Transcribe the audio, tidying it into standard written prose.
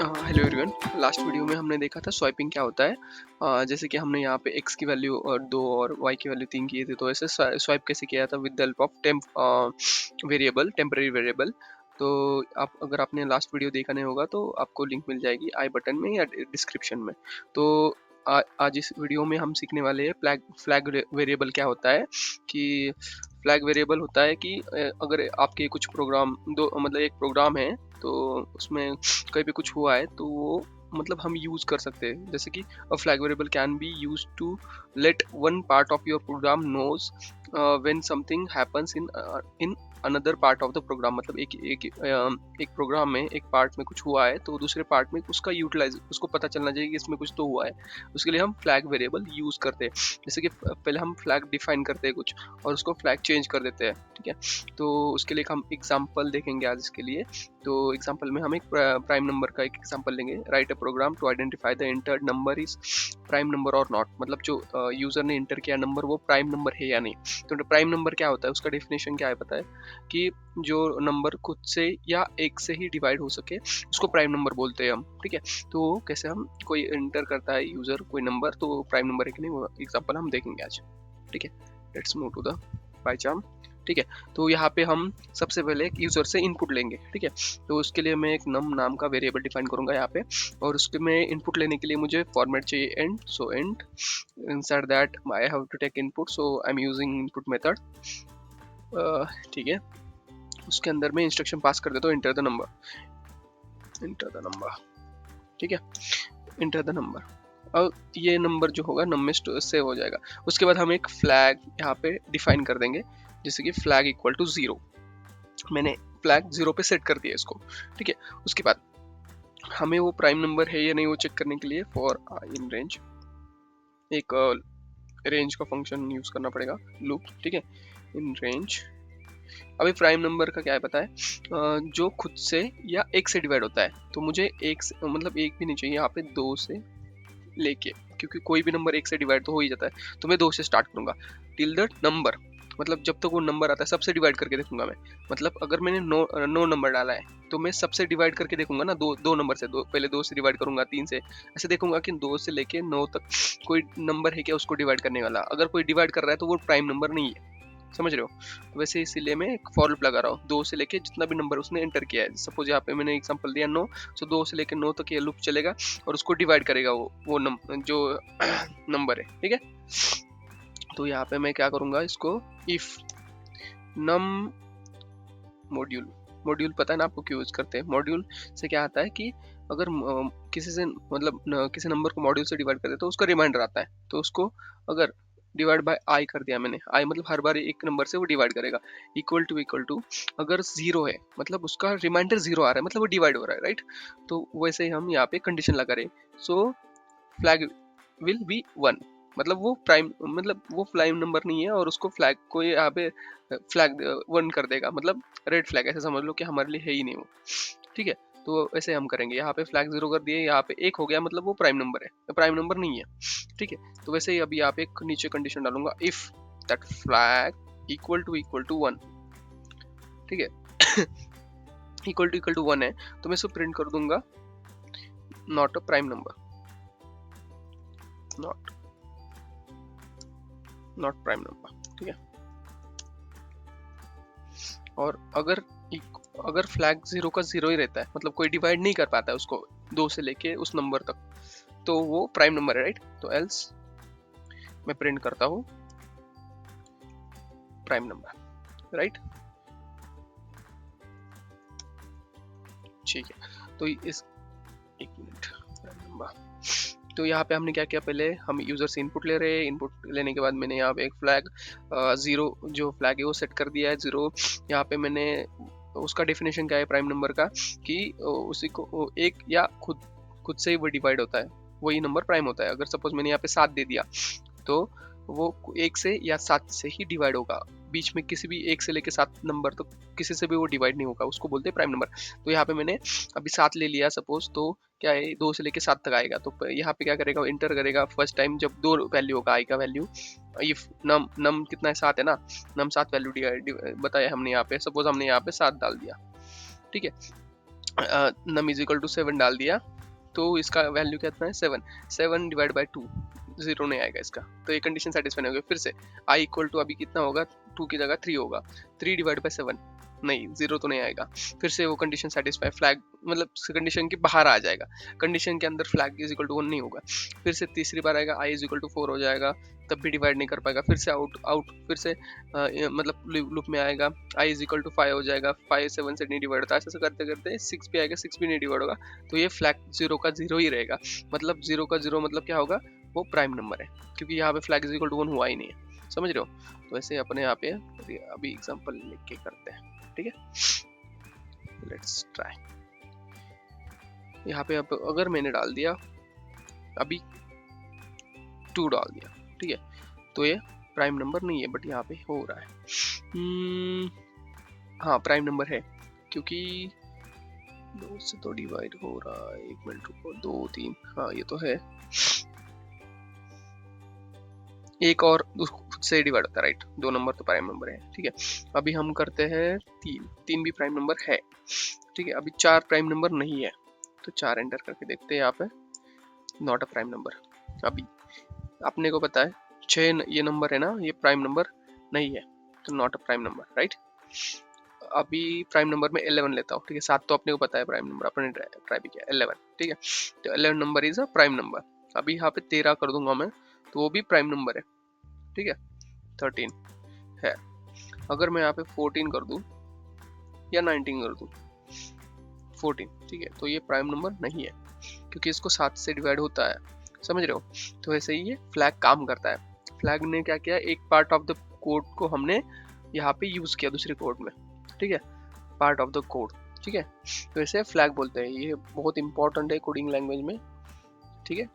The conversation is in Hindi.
Hello everyone. लास्ट वीडियो में हमने देखा था स्वाइपिंग क्या होता है। जैसे कि हमने यहाँ पे x की वैल्यू और 2 और y की वैल्यू 3 किए थे, तो ऐसे स्वाइप कैसे किया था with the help of temporary variable. तो आप अगर आपने लास्ट वीडियो देखा नहीं होगा तो आपको लिंक मिल जाएगी आई बटन में या डिस्क्रिप्शन में। तो आज इस वीडियो में हम सीखने वाले हैं फ्लैग वेरिएबल क्या होता है। कि फ्लैग वेरिएबल होता है कि अगर आपके कुछ प्रोग्राम दो मतलब एक प्रोग्राम है, तो उसमें कहीं पे कुछ हुआ है तो वो मतलब हम यूज कर सकते हैं। जैसे कि a flag variable can be use to let one part of your program knows when something happens in another part of the program. मतलब एक प्रोग्राम में एक पार्ट में कुछ हुआ है तो दूसरे पार्ट में उसका यूटिलाइज उसको पता चलना चाहिए कि इसमें कुछ तो हुआ है। उसके लिए हम फ्लैग वेरिएबल यूज करते हैं। जैसे कि पहले हम फ्लैग डिफाइन करते हैं कुछ और उसको फ्लैग चेंज कर देते हैं, ठीक है। तो उसके लिए हम एग्जाम्पल देखेंगे आज इसके लिए। तो एग्जांपल में हम एक प्राइम नंबर का एक एग्जांपल लेंगे। Write a program to identify the entered number is prime number और नॉट। मतलब जो यूजर ने इंटर किया नंबर वो प्राइम नंबर है या नहीं। तो प्राइम नंबर क्या होता है, उसका डेफिनेशन क्या है पता है? कि जो नंबर खुद से या एक से ही डिवाइड हो सके उसको प्राइम नंबर बोलते हैं हम, ठीक है। तो कैसे हम कोई इंटर करता है यूजर कोई नंबर, तो प्राइम नंबर है कि नहीं वो एग्जांपल हम देखेंगे आज, ठीक है। Let's move to the by charm, ठीक है। तो यहाँ पे हम सबसे पहले एक यूजर से इनपुट लेंगे, ठीक है। तो उसके लिए मैं एक नम नाम का वेरिएबल डिफाइन करूंगा यहाँ पे, और उसके में इनपुट लेने के लिए मुझे फॉर्मेट चाहिए and. So and inside that I have to take input, so I'm using input method, ठीक है। उसके अंदर मैं इंस्ट्रक्शन पास कर देता हूँ इंटर द नंबर, ठीक है। इंटर द नंबर, अब ये नंबर जो होगा नम में सेव हो जाएगा। उसके बाद हम एक फ्लैग यहाँ पे डिफाइन कर देंगे, जैसे कि फ्लैग इक्वल टू 0। मैंने फ्लैग 0 पे सेट कर दिया इसको, ठीक है। उसके बाद हमें वो प्राइम नंबर है या नहीं वो चेक करने के लिए फॉर इन रेंज एक रेंज का फंक्शन यूज करना पड़ेगा, लूप, ठीक है। इन रेंज अभी प्राइम नंबर का क्या है पता है? जो खुद से या एक से डिवाइड होता है। तो मुझे एक से मतलब एक भी नहीं चाहिए यहाँ पे, 2 से लेके, क्योंकि कोई भी नंबर एक से डिवाइड तो हो ही जाता है। तो मैं 2 से स्टार्ट करूंगा टिल द नंबर, मतलब जब तक वो नंबर आता है सबसे डिवाइड करके देखूंगा मैं। मतलब अगर मैंने नो नंबर डाला है तो मैं सबसे डिवाइड करके देखूंगा ना, दो नंबर से। पहले 2 से डिवाइड करूंगा, 3 से, ऐसे देखूंगा कि 2 से लेके 9 तक कोई नंबर है क्या उसको डिवाइड करने वाला। अगर कोई डिवाइड कर रहा है तो वो प्राइम नंबर नहीं है, समझ रहे हो? तो वैसे इसीलिए मैं एक फॉर लूप लगा रहा हूँ, 2 से लेके जितना भी नंबर उसने एंटर किया है। सपोज यहाँ पे मैंने एग्जांपल दिया 9, सो 2 से लेके 9 तक ये लूप चलेगा और उसको डिवाइड करेगा वो जो नंबर है, ठीक है। तो यहाँ पे मैं क्या करूंगा, इसको इफ नम मॉड्यूल पता है ना आपको क्यों यूज करते हैं? मॉड्यूल से क्या आता है कि अगर किसी से मतलब किसी नंबर को मॉड्यूल से डिवाइड करते तो उसका रिमाइंडर आता है। तो उसको अगर डिवाइड बाय आई कर दिया मैंने, आई मतलब हर बार एक नंबर से वो डिवाइड करेगा। इक्वल टू अगर 0 है मतलब उसका रिमाइंडर 0 आ रहा है, मतलब वो डिवाइड हो रहा है, राइट। तो वैसे ही हम यहाँ पे कंडीशन लगा रहे। सो फ्लैग विल बी 1, मतलब वो प्राइम नंबर नहीं है और उसको फ्लैग को यहाँ पे फ्लैग 1 कर देगा, मतलब रेड फ्लैग, ऐसे समझ लो कि हमारे लिए है ही नहीं वो, ठीक है। तो ऐसे हम करेंगे, यहाँ पे फ्लैग 0 कर दिए, यहाँ पे 1 हो गया, मतलब वो प्राइम नंबर है, प्राइम नंबर नहीं है, ठीक है। तो वैसे ही अभी यहाँ पे एक नीचे कंडीशन डालूंगा, if that flag equal to 1, ठीक है। इक्वल टू 1 है तो मैं इसको प्रिंट कर दूंगा not a prime number, not prime number, ठीक है। और अगर फ्लैग 0 का 0 ही रहता है, मतलब कोई डिवाइड नहीं कर पाता है उसको 2 से लेके उस नंबर तक, तो वो प्राइम नंबर है, राइट। तो एल्स मैं प्रिंट करता हूँ प्राइम नंबर, राइट, ठीक है। तो इस एक मिनट, प्राइम नंबर। तो यहाँ पे हमने क्या किया, पहले हम यूजर से इनपुट ले रहे हैं। इनपुट लेने के बाद मैंने यहाँ पे एक फ्लैग 0 जो फ्लैग है वो सेट कर दिया है 0। यहाँ पे मैंने उसका डेफिनेशन क्या है प्राइम नंबर का, कि उसी को एक या खुद से ही वो डिवाइड होता है, वही नंबर प्राइम होता है। अगर सपोज मैंने यहाँ पे 7 दे दिया तो वो 1 से या 7 से ही डिवाइड होगा, बीच में किसी भी 1 से लेके 7 नंबर तो किसी से भी वो डिवाइड नहीं होगा, उसको बोलते हैं प्राइम नंबर। तो यहाँ पे मैंने अभी 7 ले लिया सपोज, तो क्या है 2 से लेके 7 तक आएगा। तो यहाँ पे क्या करेगा, इंटर करेगा फर्स्ट टाइम जब 2 वैल्यू होगा आई का वैल्यू। इफ नम कितना है, 7 है ना, नम 7 वैल्यू बताया हमने यहाँ पे, सपोज हमने यहाँ पे 7 डाल दिया, ठीक है। num इज इक्वल टू 7 डाल दिया, तो इसका वैल्यू कितना है 7, 7 डिवाइड बाई 2, जीरो नहीं आएगा इसका, तो ये कंडीशन सेटिस्फाई हो गई। फिर से आई इक्वल टू अभी कितना होगा, 2 की जगह 3 होगा, 3 डिवाइड बाई 7, नहीं जीरो तो नहीं आएगा। फिर से वो कंडीशन सेटिस्फाई, फ्लैग मतलब कंडीशन के बाहर आ जाएगा, कंडीशन के अंदर फ्लैग इज इक्वल टू 1 नहीं होगा। फिर से तीसरी बार आएगा आई इज इक्वल टू 4 हो जाएगा, तब भी डिवाइड नहीं कर पाएगा। फिर से आउट आउट, फिर से मतलब लूप में आएगा, आई इज इक्वल टू 5 हो जाएगा, 5 7 से नहीं डिवाइड होता, ऐसे करते करते 6 भी आएगा, 6 भी नहीं डिवाइड होगा, तो ये फ्लैग जीरो का जीरो ही रहेगा। मतलब जीरो का जीरो मतलब क्या होगा, वो प्राइम नंबर है, क्योंकि यहाँ पे फ्लैग इज इक्वल टू 1 हुआ ही नहीं है, समझ रहे हो। तो ऐसे अपने यहाँ पे अभी एग्जांपल लिख के करते हैं, ठीक है, लेट्स ट्राई। यहाँ पे अब अगर मैंने डाल दिया अभी 2 डाल दिया, ठीक है, तो ये प्राइम नंबर नहीं है, बट यहाँ पे हो रहा है। हाँ प्राइम नंबर है, क्योंकि 2 से तो डिवाइड हो रहा है, 1 मिनट रुको, 2 3, हाँ ये तो है, एक और खुद से डिवाइड होता है, राइट, 2 नंबर तो प्राइम नंबर है, ठीक है। अभी हम करते हैं 3, 3 भी प्राइम नंबर है, ठीक है। अभी 4 प्राइम नंबर नहीं है, तो 4 एंटर करके देखते हैं यहाँ पे, नॉट अ प्राइम नंबर। अभी अपने को पता है 6 ये नंबर है ना, ये प्राइम नंबर नहीं है, तो not a prime number, right. अभी प्राइम नंबर में 11 लेता हूँ, ठीक है, 7 तो अपने को पता है प्राइम नंबर, अपने ट्राई भी किया, 11, ठीक है, तो 11 number is a prime number. अभी यहाँ पे 13 कर दूंगा मैं, तो वो भी प्राइम नंबर है, ठीक है, 13 है। अगर मैं यहाँ पे 14 कर दूं या 19 कर दूं, 14, ठीक है, तो ये प्राइम नंबर नहीं है, क्योंकि इसको 7 से डिवाइड होता है, समझ रहे हो। तो ऐसे ही ये फ्लैग काम करता है। फ्लैग ने क्या किया, एक पार्ट ऑफ द कोड को हमने यहाँ पे यूज किया दूसरे कोड में, ठीक है, पार्ट ऑफ द कोड, ठीक है, तो इसे फ्लैग बोलते हैं। ये बहुत इंपॉर्टेंट है कोडिंग लैंग्वेज में, ठीक है।